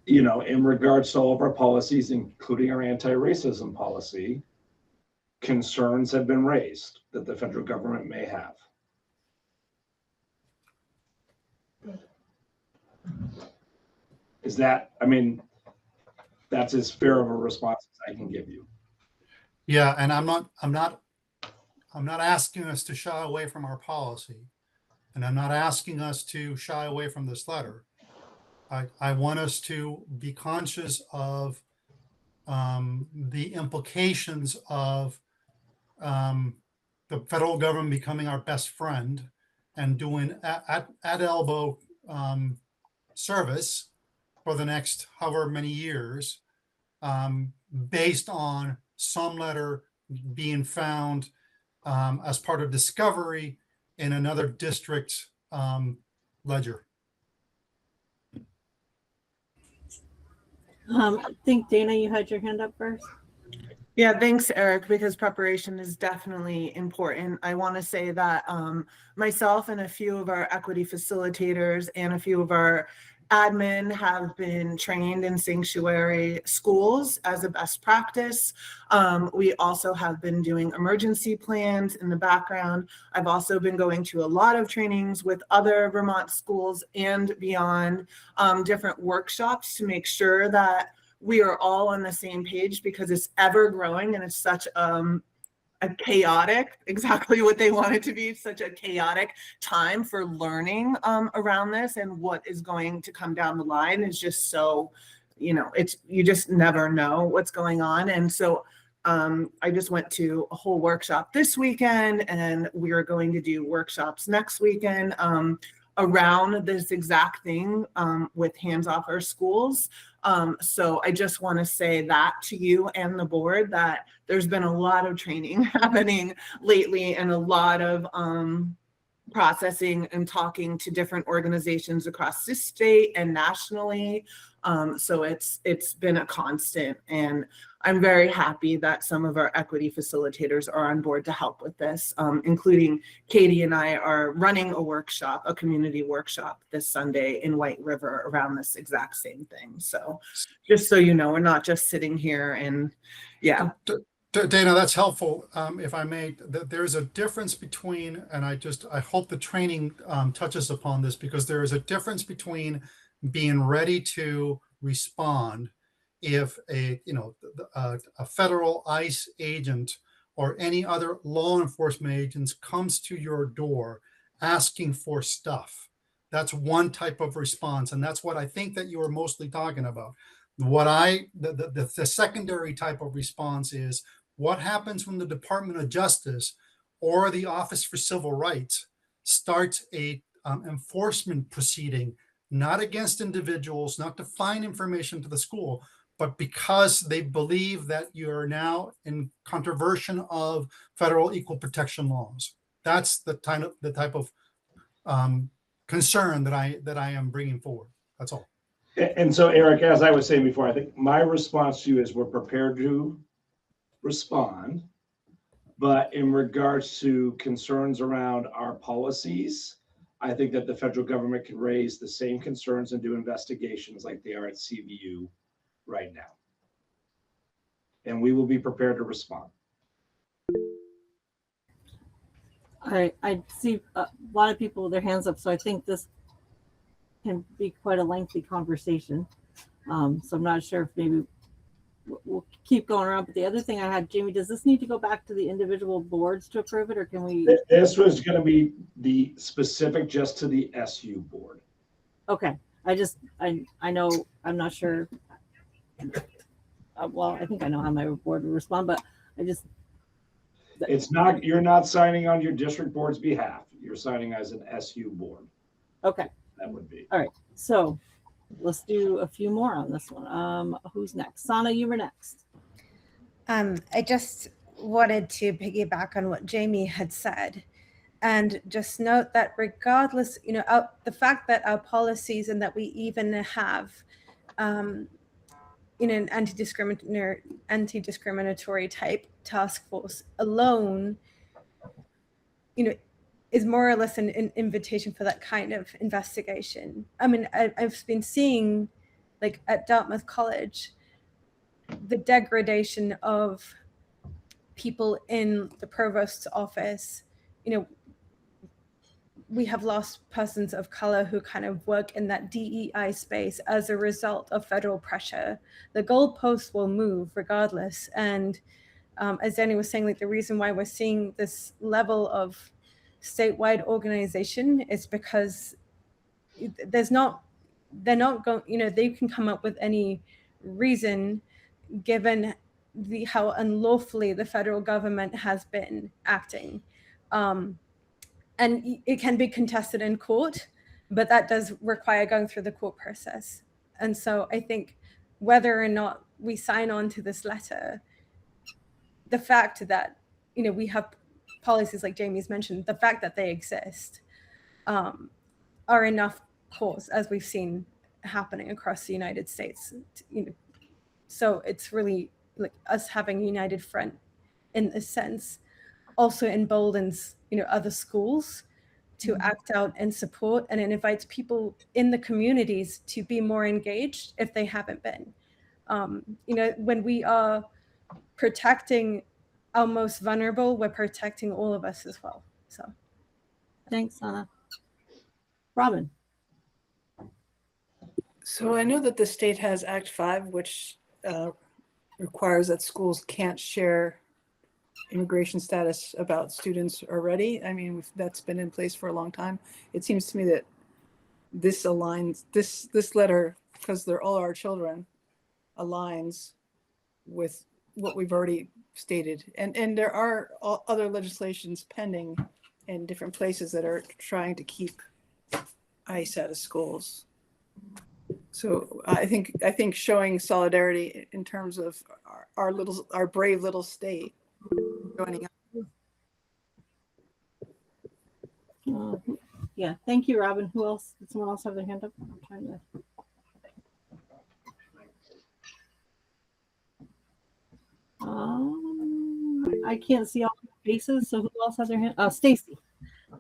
in regards to all of our policies, including our anti-racism policy. Concerns have been raised that the federal government may have. Is that, that's as fair of a response as I can give you. Yeah, and I'm not asking us to shy away from our policy, and I'm not asking us to shy away from this letter. I want us to be conscious of the implications of the federal government becoming our best friend and doing at elbow service for the next however many years, based on some letter being found as part of discovery in another district ledger. I think Dana, you had your hand up first. Yeah, thanks, Eric, because preparation is definitely important. I want to say that myself and a few of our equity facilitators and a few of our admin have been trained in sanctuary schools as a best practice. We also have been doing emergency plans in the background. I've also been going to a lot of trainings with other Vermont schools and beyond, different workshops to make sure that we are all on the same page, because it's ever growing and it's such a chaotic, exactly what they want it to be, such a chaotic time for learning around this, and what is going to come down the line is just so, it's, you just never know what's going on. And so I just went to a whole workshop this weekend, and we are going to do workshops next weekend around this exact thing with Hands Off Our Schools. So I just want to say that to you and the board, that there's been a lot of training happening lately, and a lot of processing and talking to different organizations across this state and nationally. So it's been a constant, and I'm very happy that some of our equity facilitators are on board to help with this, including Katie and I are running a workshop, a community workshop this Sunday in White River around this exact same thing. So just so you know, we're not just sitting here and yeah. Dana, that's helpful. If I may, there's a difference between, and I hope the training touches upon this, because there is a difference between being ready to respond if a federal ICE agent or any other law enforcement agents comes to your door asking for stuff. That's one type of response, and that's what I think that you were mostly talking about. The secondary type of response is what happens when the Department of Justice or the Office for Civil Rights starts a enforcement proceeding, not against individuals, not to find information to the school, but because they believe that you're now in contravention of federal equal protection laws. That's the type of concern that I am bringing forward. That's all. And so, Eric, as I was saying before, I think my response to you is we're prepared to respond, but in regards to concerns around our policies, I think that the federal government can raise the same concerns and do investigations like they are at CVU right now. And we will be prepared to respond. All right, I see a lot of people with their hands up, so I think this can be quite a lengthy conversation. So I'm not sure if maybe we'll keep going around. But the other thing I had, Jamie, does this need to go back to the individual boards to approve it, or can we? This was going to be the specific just to the SU board. Okay, I know, I'm not sure. Well, I think I know how my board will respond, but I just. It's not, you're not signing on your district board's behalf. You're signing as an SU board. Okay. That would be. All right. So let's do a few more on this one. Who's next? Sana, you were next. I just wanted to piggyback on what Jamie had said, and just note that regardless, the fact that our policies and that we even have, an anti-discriminatory type task force alone, is more or less an invitation for that kind of investigation. I mean, I've been seeing, like at Dartmouth College, the degradation of people in the provost's office. We have lost persons of color who kind of work in that DEI space as a result of federal pressure. The goalposts will move regardless. And as Danny was saying, like the reason why we're seeing this level of statewide organization is because they're not going, they can come up with any reason given how unlawfully the federal government has been acting. And it can be contested in court, but that does require going through the court process. And so I think whether or not we sign on to this letter, the fact that, we have policies like Jamie's mentioned, the fact that they exist are enough cause, as we've seen happening across the United States, So it's really like us having a united front in a sense also emboldens, other schools to act out and support, and it invites people in the communities to be more engaged if they haven't been. When we are protecting our most vulnerable, we're protecting all of us as well. So Thanks, Anna. Robin. So I know that the state has Act 5, which requires that schools can't share immigration status about students already. I mean, that's been in place for a long time. It seems to me that this aligns, this letter, because they're all our children, aligns with what we've already stated. And there are other legislations pending in different places that are trying to keep ICE out of schools. So I think showing solidarity in terms of our brave little state joining up. Yeah, thank you, Robin. Who else? Did someone else have their hand up? I'm trying to. I can't see all the faces, so who else has their hand? Oh, Stacy.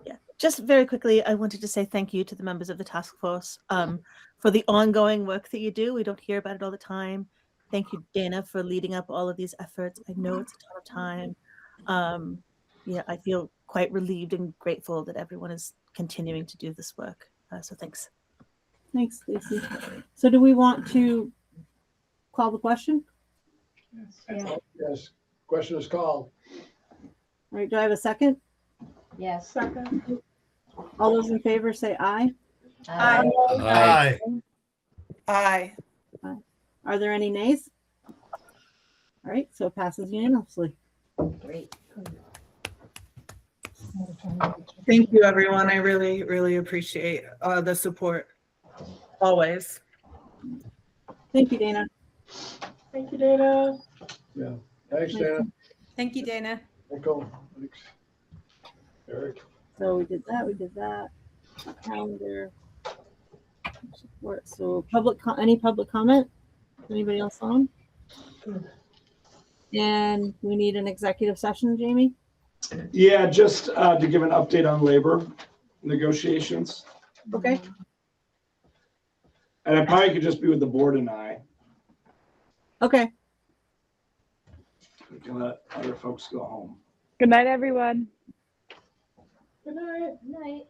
Yeah, just very quickly, I wanted to say thank you to the members of the task force for the ongoing work that you do. We don't hear about it all the time. Thank you, Dana, for leading up all of these efforts. I know it's a ton of time. Yeah, I feel quite relieved and grateful that everyone is continuing to do this work. So thanks. Thanks, Stacy. So do we want to call the question? Yes. Yes. Question is called. All right, do I have a second? Yes. Second. All those in favor say aye. Aye. Aye. Aye. Are there any nays? All right, so it passes unanimously. Great. Thank you, everyone. I really, really appreciate the support. Always. Thank you, Dana. Thank you, Dana. Yeah. Thanks, Dana. thank you, Dana. Nicole. Thanks. Eric. So we did that. Calendar. Support. So any public comment? Anybody else on? And we need an executive session, Jamie? Yeah, just to give an update on labor negotiations. Okay. And it probably could just be with the board and I. Okay. We can let other folks go home. Good night, everyone. Good night. Good night.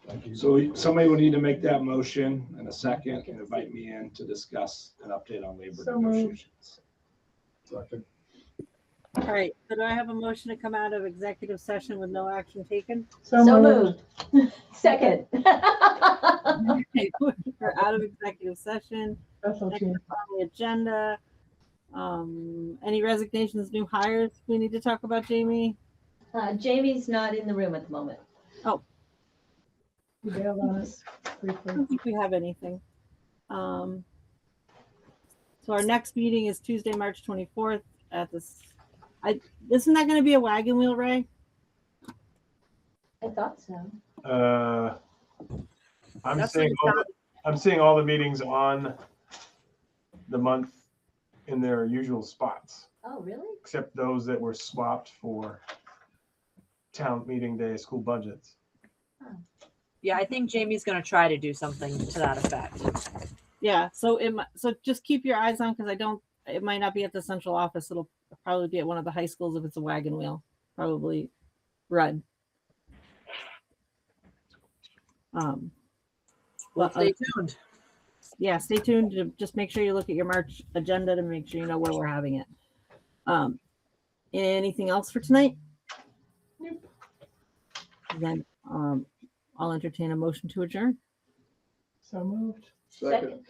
Thank you. So somebody would need to make that motion in a second and invite me in to discuss an update on labor So moved. negotiations. Second. All right. So do I have a motion to come out of executive session with no action taken? So moved. Second. Okay, we're out of executive session. That's Next okay. up on the agenda. Any resignations, new hires we need to talk about, Jamie? Jamie's not in the room at the moment. You bailed on us I briefly. don't think we have anything. So our next meeting is Tuesday, March 24th at this. Isn't that going to be a wagon wheel, Ray? I thought so. I'm That's seeing what it I'm seeing all the meetings on the month in their usual spots, Oh, really? except those that were swapped for town meeting day, school budgets. Yeah, I think Jamie's going to try to do something to that effect. Yeah. So so just keep your eyes on because it might not be at the central office. It'll probably be at one of the high schools if it's a wagon wheel. Probably Rudd. Well, stay tuned. Yeah, stay tuned to just make sure you look at your March agenda to make sure you know where we're having it. Anything else for tonight? Nope. Then I'll entertain a motion to adjourn. So moved. Second.